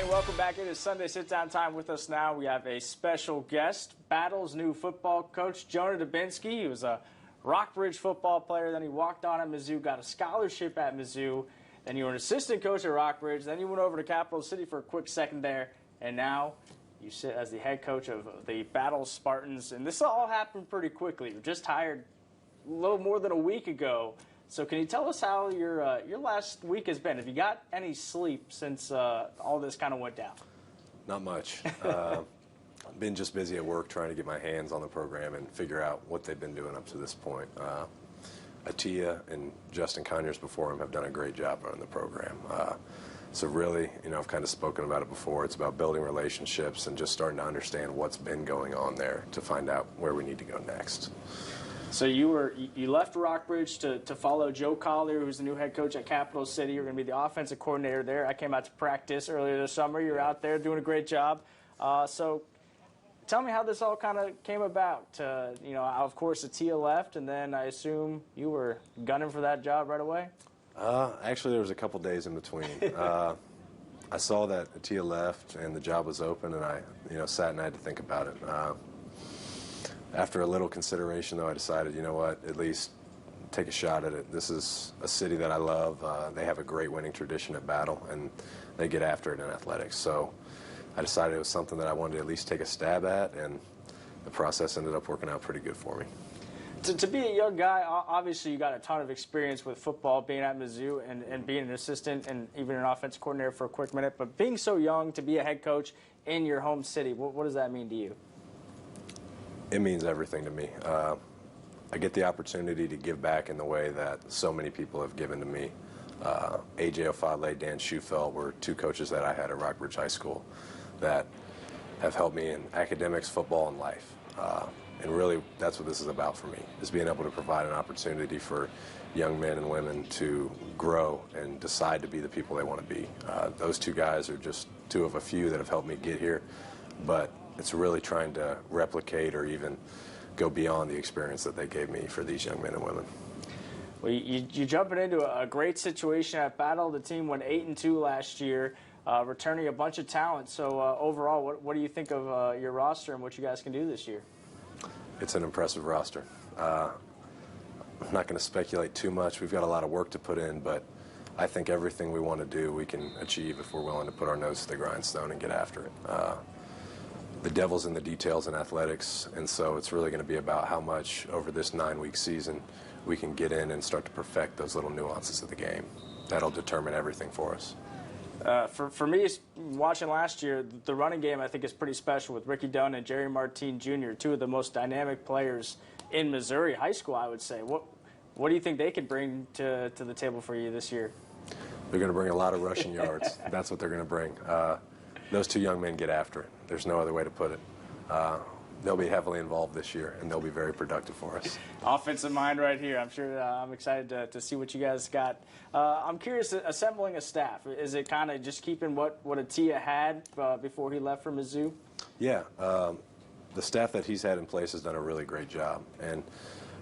welcome back. It is Sunday sit-down time. With us now, we have a special guest, Battle's new football coach, Jonah Dubinski. He was a Rockbridge football player, then he walked on at Mizzou, got a scholarship at Mizzou, then you were an assistant coach at Rockbridge, then you went over to Capital City for a quick second there, and now you sit as the head coach of the Battle Spartans. And this all happened pretty quickly. You were just hired a little more than a week ago. So can you tell us how your last week has been? Have you got any sleep since all this kind of went down? Not much. I've been just busy at work trying to get my hands on the program and figure out what they've been doing up to this point. Atia and Justin Conyers before him have done a great job running the program. So really, I've kind of spoken about it before. It's about building relationships and just starting to understand what's been going on there to find out where we need to go next. So you left Rockbridge to follow Joe Collier, who's the new head coach at Capital City. You're going to be the offensive coordinator there. I came out to practice earlier this summer. You're out there doing a great job. So tell me how this all kind of came about. Of course, Atia left, and then I assume you were gunning for that job right away? Actually, there was a couple days in between. I saw that Atia left and the job was open, and I sat and I had to think about it. After a little consideration, though, I decided, you know what, at least take a shot at it. This is a city that I love. They have a great winning tradition at Battle, and they get after it in athletics. So I decided it was something that I wanted to at least take a stab at, and the process ended up working out pretty good for me. To be a young guy, obviously you got a ton of experience with football, being at Mizzou and being an assistant and even an offensive coordinator for a quick minute. But being so young to be a head coach in your home city, what does that mean to you? It means everything to me. I get the opportunity to give back in the way that so many people have given to me. A.J. Ofadle, Dan Schufelt were two coaches that I had at Rockbridge High School that have helped me in academics, football, and life. And really, that's what this is about for me, is being able to provide an opportunity for young men and women to grow and decide to be the people they want to be. Those two guys are just two of a few that have helped me get here, but it's really trying to replicate or even go beyond the experience that they gave me for these young men and women. Well, you're jumping into a great situation at Battle. The team went 8-2 last year, returning a bunch of talent. So overall, what do you think of your roster and what you guys can do this year? It's an impressive roster. I'm not going to speculate too much. We've got a lot of work to put in, but I think everything we want to do we can achieve if we're willing to put our nose to the grindstone and get after it. The devil's in the details in athletics, and so it's really going to be about how much over this 9-week season we can get in and start to perfect those little nuances of the game. That'll determine everything for us. For me, watching last year, the running game I think is pretty special with Ricky Dunn and Jerry Martin Jr., two of the most dynamic players in Missouri high school, I would say. What do you think they could bring to the table for you this year? They're going to bring a lot of rushing yards. That's what they're going to bring. Those two young men get after it. There's no other way to put it. They'll be heavily involved this year, and they'll be very productive for us. Offensive mind right here. I'm sure I'm excited to see what you guys got. I'm curious, assembling a staff, is it kind of just keeping what Atia had before he left for Mizzou? Yeah. The staff that he's had in place has done a really great job. And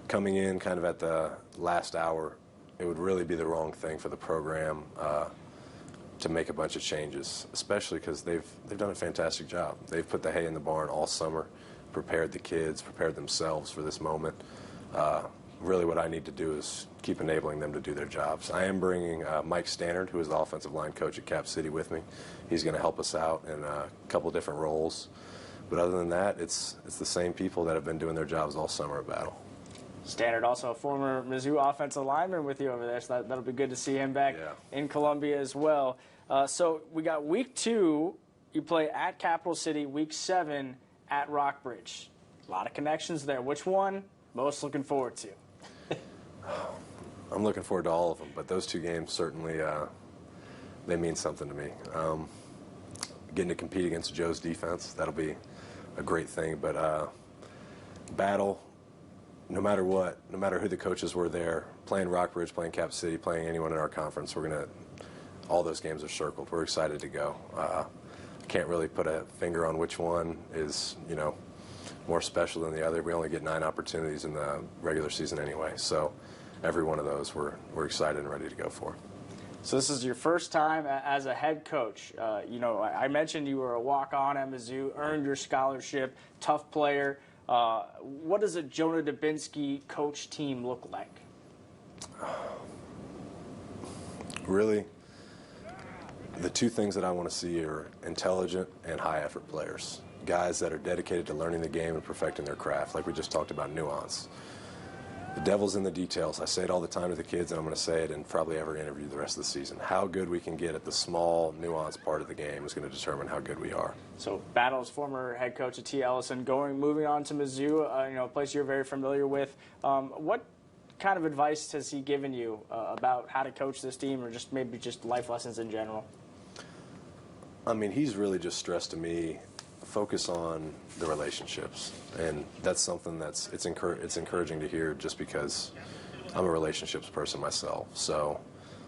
coming in kind of at the last hour, it would really be the wrong thing for the program to make a bunch of changes, especially because they've done a fantastic job. They've put the hay in the barn all summer, prepared the kids, prepared themselves for this moment. Really what I need to do is keep enabling them to do their jobs. I am bringing Mike Stannard, who is the offensive line coach at Cap City, with me. He's going to help us out in a couple different roles. But other than that, it's the same people that have been doing their jobs all summer at Battle. Stannard, also a former Mizzou offensive lineman with you over there, so that'll be good to see him back in Columbia as well. So we got week 2, you play at Capital City, week 7 at Rockbridge. A lot of connections there. Which one most looking forward to? I'm looking forward to all of them, but those two games certainly they mean something to me. Getting to compete against Joe's defense, that'll be a great thing. But Battle, no matter what, no matter who the coaches were there, playing Rockbridge, playing Cap City, playing anyone in our conference, all those games are circled. We're excited to go. Can't really put a finger on which one is, more special than the other. We only get 9 opportunities in the regular season anyway, so every one of those we're excited and ready to go for. So this is your first time as a head coach. I mentioned you were a walk-on at Mizzou, earned your scholarship, tough player. What does a Jonah Dubinski coach team look like? Really, the two things that I want to see are intelligent and high-effort players. Guys that are dedicated to learning the game and perfecting their craft, like we just talked about nuance. The devil's in the details. I say it all the time to the kids, and I'm going to say it in probably every interview the rest of the season. How good we can get at the small, nuanced part of the game is going to determine how good we are. So, Battle's former head coach at T. Ellison, moving on to Mizzou, a place you're very familiar with. What kind of advice has he given you about how to coach this team, or maybe just life lessons in general? I mean, he's really just stressed to me, focus on the relationships, and that's something it's encouraging to hear, just because I'm a relationships person myself. So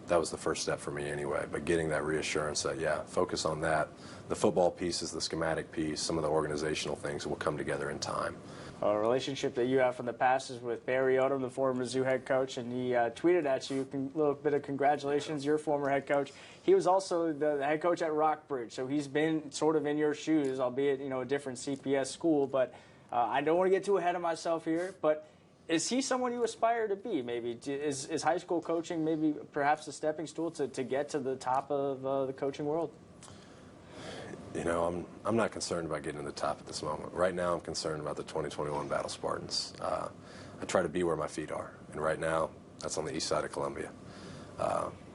that was the first step for me anyway. But getting that reassurance that, yeah, focus on that. The football piece is the schematic piece. Some of the organizational things will come together in time. A relationship that you have from the past is with Barry Odom, the former Mizzou head coach, and he tweeted at you a little bit of congratulations, your former head coach. He was also the head coach at Rockbridge, so he's been sort of in your shoes, albeit a different CPS school. But I don't want to get too ahead of myself here, but is he someone you aspire to be? Maybe is high school coaching maybe perhaps a stepping stool to get to the top of the coaching world? I'm not concerned about getting to the top at this moment. Right now, I'm concerned about the 2021 Battle Spartans. I try to be where my feet are, and right now, that's on the east side of Columbia.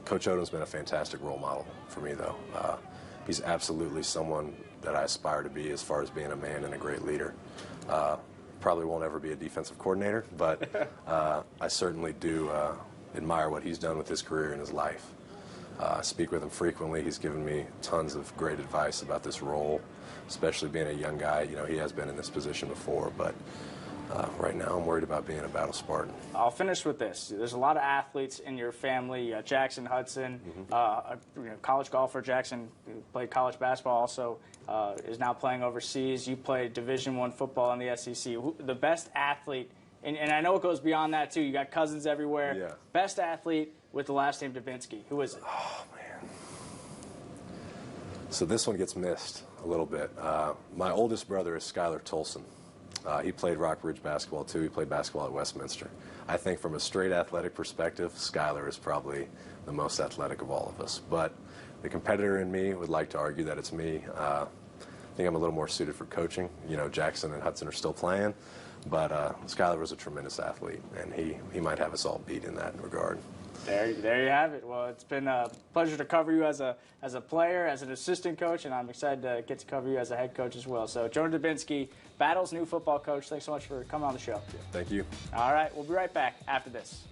Coach Odom's been a fantastic role model for me, though. He's absolutely someone that I aspire to be as far as being a man and a great leader. Probably won't ever be a defensive coordinator, but I certainly do admire what he's done with his career and his life. I speak with him frequently. He's given me tons of great advice about this role, especially being a young guy. He has been in this position before, but right now I'm worried about being a Battle Spartan. I'll finish with this. There's a lot of athletes in your family. Jackson Hudson, college golfer. Jackson played college basketball, also is now playing overseas. You played Division I football in the SEC. The best athlete, and I know it goes beyond that too. You got cousins everywhere. Yeah. Best athlete with the last name Dubinski. Who is it? Oh, man. So this one gets missed a little bit. My oldest brother is Skylar Tolson. He played Rockbridge basketball, too. He played basketball at Westminster. I think from a straight athletic perspective, Skylar is probably the most athletic of all of us. But the competitor in me would like to argue that it's me. I think I'm a little more suited for coaching. Jackson and Hudson are still playing. But Skylar was a tremendous athlete, and he might have us all beat in that regard. There you have it. Well, it's been a pleasure to cover you as a player, as an assistant coach, and I'm excited to get to cover you as a head coach as well. So, Jonah Dubinski, Battle's new football coach, thanks so much for coming on the show. Thank you. All right, we'll be right back after this.